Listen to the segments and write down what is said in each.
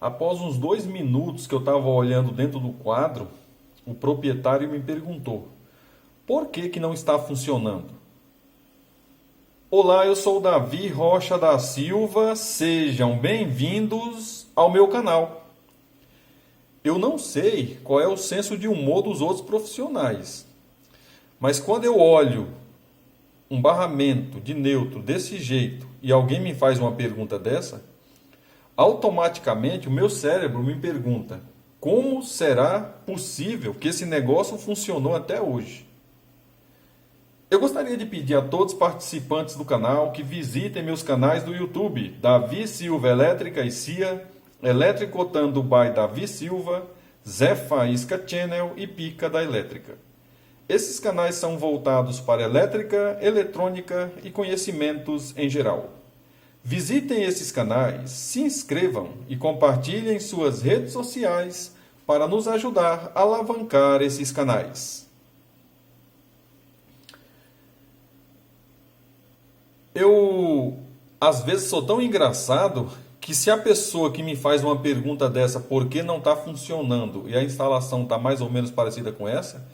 Após uns 2 minutos que eu estava olhando dentro do quadro, o proprietário me perguntou: por que que não está funcionando? Olá, eu sou o Davi Rocha da Silva, sejam bem-vindos ao meu canal. Eu não sei qual é o senso de humor dos outros profissionais, mas quando eu olho um barramento de neutro desse jeito e alguém me faz uma pergunta dessa, automaticamente o meu cérebro me pergunta: como será possível que esse negócio funcionou até hoje? Eu gostaria de pedir a todos os participantes do canal que visitem meus canais do YouTube, Davi Silva Elétrica e CIA, Eletricotando by Davi Silva, Zé Faísca Channel e Pica da Elétrica. Esses canais são voltados para elétrica, eletrônica e conhecimentos em geral. Visitem esses canais, se inscrevam e compartilhem suas redes sociais para nos ajudar a alavancar esses canais. Eu, às vezes, sou tão engraçado que se a pessoa que me faz uma pergunta dessa, por que não está funcionando, e a instalação está mais ou menos parecida com essa,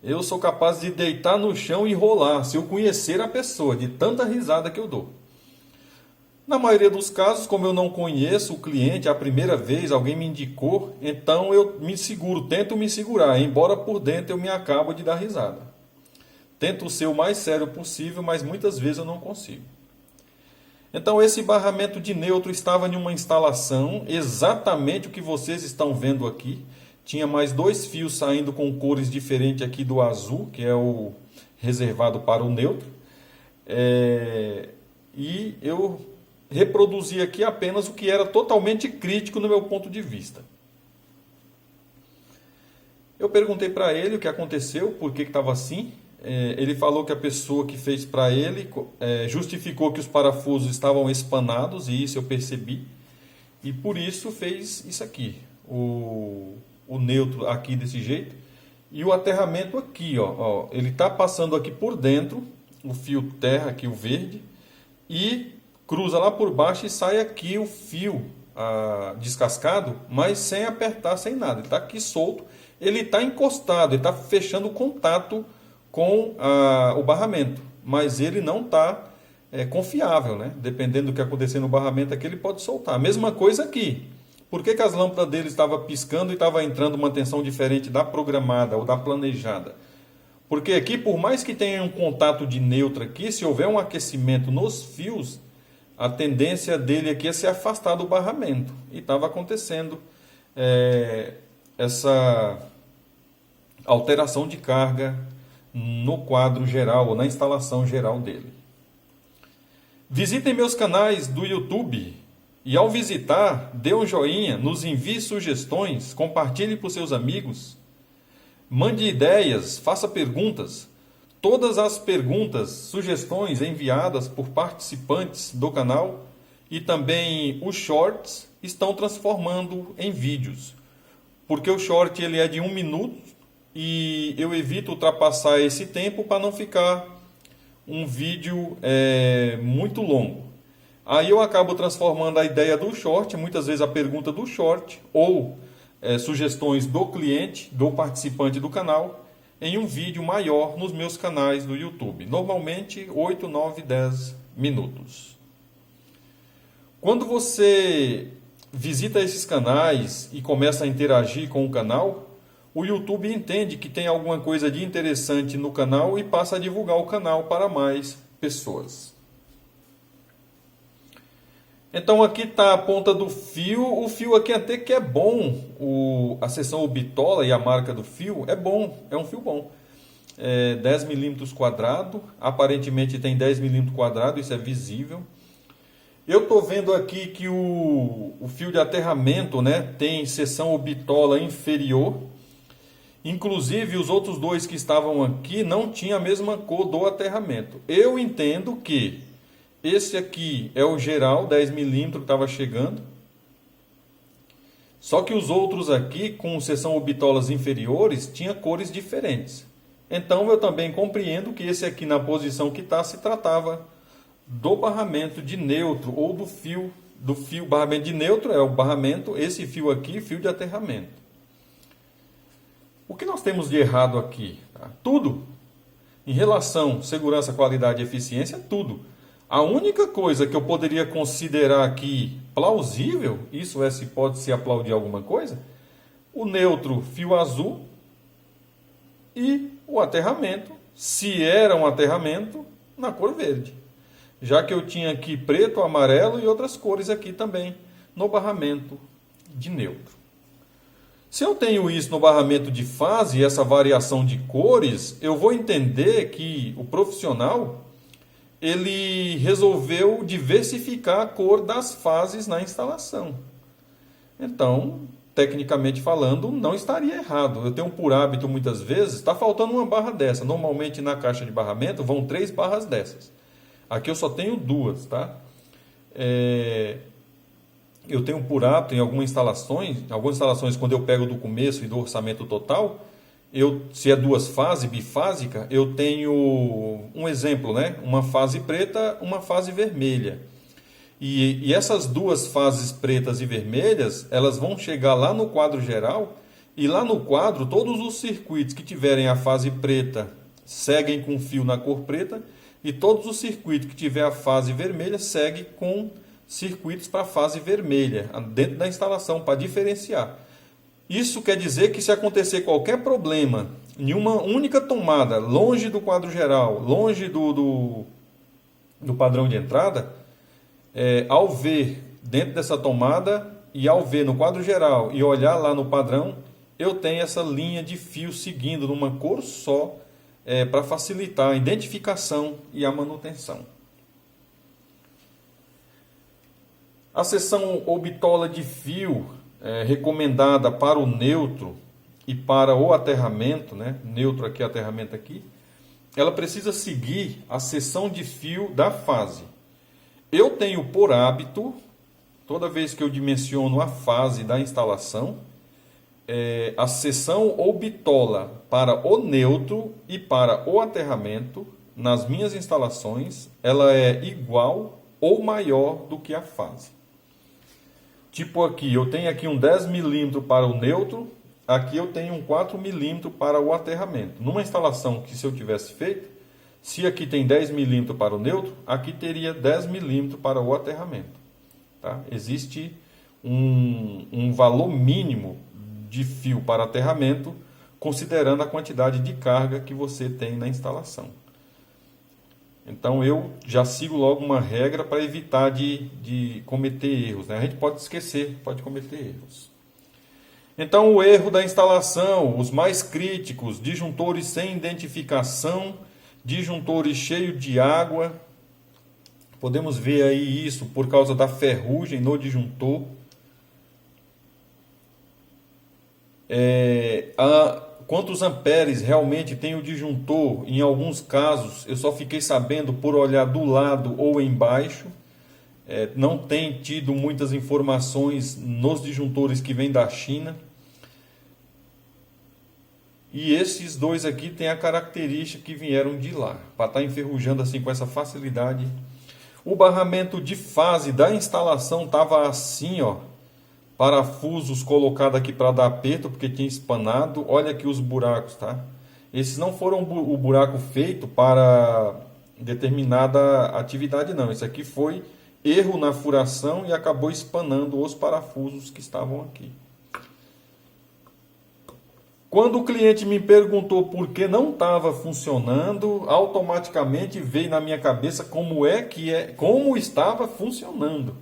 eu sou capaz de deitar no chão e rolar, se eu conhecer a pessoa, de tanta risada que eu dou. Na maioria dos casos, como eu não conheço o cliente, a primeira vez alguém me indicou, então eu me seguro, tento me segurar, embora por dentro eu me acabo de dar risada. Tento ser o mais sério possível, mas muitas vezes eu não consigo. Então esse barramento de neutro estava em uma instalação, exatamente o que vocês estão vendo aqui. Tinha mais 2 fios saindo com cores diferentes aqui do azul, que é o reservado para o neutro. E eu reproduzi aqui apenas o que era totalmente crítico no meu ponto de vista. Eu perguntei para ele o que aconteceu, por que estava assim. Ele falou que a pessoa que fez para ele justificou que os parafusos estavam espanados, e isso eu percebi. E por isso fez isso aqui. O neutro aqui desse jeito. E o aterramento aqui, ó, ele está passando aqui por dentro, o fio terra aqui, o verde. E cruza lá por baixo e sai aqui o fio descascado, mas sem apertar, sem nada. Ele está aqui solto, ele está encostado, ele está fechando o contato com o barramento, mas ele não está confiável, né? Dependendo do que acontecer no barramento aqui, ele pode soltar. Mesma coisa aqui. Por que as lâmpadas dele estavam piscando e estava entrando uma tensão diferente da programada ou da planejada? Porque aqui, por mais que tenha um contato de neutro aqui, se houver um aquecimento nos fios, a tendência dele aqui é se afastar do barramento. E estava acontecendo essa alteração de carga no quadro geral, ou na instalação geral dele. Visitem meus canais do YouTube e, ao visitar, dê um joinha, nos envie sugestões, compartilhe para os seus amigos, mande ideias, faça perguntas. Todas as perguntas, sugestões enviadas por participantes do canal e também os shorts estão transformando em vídeos. Porque o short ele é de 1 minuto e eu evito ultrapassar esse tempo para não ficar um vídeo muito longo. Aí eu acabo transformando a ideia do short, muitas vezes a pergunta do short, ou sugestões do cliente, do participante do canal, em um vídeo maior nos meus canais do YouTube. Normalmente 8, 9, 10 minutos. Quando você visita esses canais e começa a interagir com o canal, o YouTube entende que tem alguma coisa de interessante no canal e passa a divulgar o canal para mais pessoas. Então aqui está a ponta do fio. O fio aqui até que é bom. A seção bitola e a marca do fio é bom. É um fio bom. 10 milímetros quadrado. Aparentemente tem 10 milímetros quadrado. Isso é visível. Eu estou vendo aqui que o fio de aterramento, né, tem seção bitola inferior. Inclusive os outros 2 que estavam aqui não tinham a mesma cor do aterramento. Eu entendo que esse aqui é o geral, 10 milímetros que estava chegando. Só que os outros aqui, com seção bitolas inferiores, tinham cores diferentes. Então eu também compreendo que esse aqui, na posição que está, se tratava do barramento de neutro ou do fio do fio, barramento de neutro é o barramento, esse fio aqui, fio de aterramento. O que nós temos de errado aqui? Tá? Tudo. Em relação à segurança, qualidade e eficiência, tudo. A única coisa que eu poderia considerar aqui plausível, isso é se pode se aplaudir alguma coisa, o neutro fio azul e o aterramento, se era um aterramento, na cor verde. Já que eu tinha aqui preto, amarelo e outras cores aqui também no barramento de neutro. Se eu tenho isso no barramento de fase, essa variação de cores, eu vou entender que o profissional ele resolveu diversificar a cor das fases na instalação. Então, tecnicamente falando, não estaria errado. Eu tenho por hábito, muitas vezes, está faltando uma barra dessa. Normalmente, na caixa de barramento, vão 3 barras dessas. Aqui eu só tenho 2, tá? Eu tenho por hábito, em algumas instalações, quando eu pego do começo e do orçamento total, se é 2 fases, bifásica, eu tenho um exemplo, né? Uma fase preta, uma fase vermelha. E essas 2 fases pretas e vermelhas, elas vão chegar lá no quadro geral, e lá no quadro, todos os circuitos que tiverem a fase preta seguem com fio na cor preta, e todos os circuitos que tiver a fase vermelha seguem com circuitos para a fase vermelha, dentro da instalação, para diferenciar. Isso quer dizer que se acontecer qualquer problema em uma única tomada, longe do quadro geral, longe do padrão de entrada, ao ver dentro dessa tomada e ao ver no quadro geral e olhar lá no padrão, eu tenho essa linha de fio seguindo numa cor só, para facilitar a identificação e a manutenção. A seção ou bitola de fio recomendada para o neutro e para o aterramento, né? Neutro aqui, aterramento aqui, ela precisa seguir a seção de fio da fase. Eu tenho por hábito, toda vez que eu dimensiono a fase da instalação, a seção ou bitola para o neutro e para o aterramento, nas minhas instalações, ela é igual ou maior do que a fase. Tipo aqui, eu tenho aqui um 10 mm para o neutro, aqui eu tenho um 4 mm para o aterramento. Numa instalação que se eu tivesse feito, se aqui tem 10 mm para o neutro, aqui teria 10 mm para o aterramento. Tá? Existe um valor mínimo de fio para aterramento, considerando a quantidade de carga que você tem na instalação. Então eu já sigo logo uma regra para evitar de cometer erros, né? A gente pode esquecer, pode cometer erros. Então o erro da instalação, os mais críticos, disjuntores sem identificação, disjuntores cheios de água. Podemos ver aí isso por causa da ferrugem no disjuntor. Quantos amperes realmente tem o disjuntor? Em alguns casos, eu só fiquei sabendo por olhar do lado ou embaixo. Não tem tido muitas informações nos disjuntores que vêm da China. E esses dois aqui têm a característica que vieram de lá, para estar enferrujando assim com essa facilidade. O barramento de fase da instalação estava assim, ó. Parafusos colocados aqui para dar aperto, porque tinha espanado. Olha aqui os buracos, tá? Esses não foram o buraco feito para determinada atividade, não. Esse aqui foi erro na furação e acabou espanando os parafusos que estavam aqui. Quando o cliente me perguntou por que não estava funcionando, automaticamente veio na minha cabeça como estava funcionando.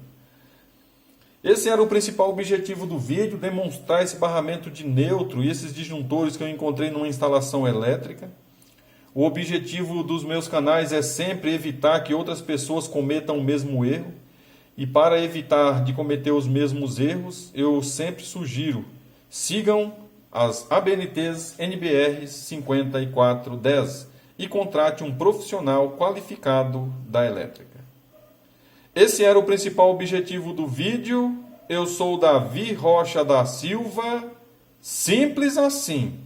Esse era o principal objetivo do vídeo, demonstrar esse barramento de neutro e esses disjuntores que eu encontrei numa instalação elétrica. O objetivo dos meus canais é sempre evitar que outras pessoas cometam o mesmo erro. E para evitar de cometer os mesmos erros, eu sempre sugiro, sigam as ABNTs NBR 5410 e contrate um profissional qualificado da elétrica. Esse era o principal objetivo do vídeo. Eu sou Davi Rocha da Silva. Simples assim.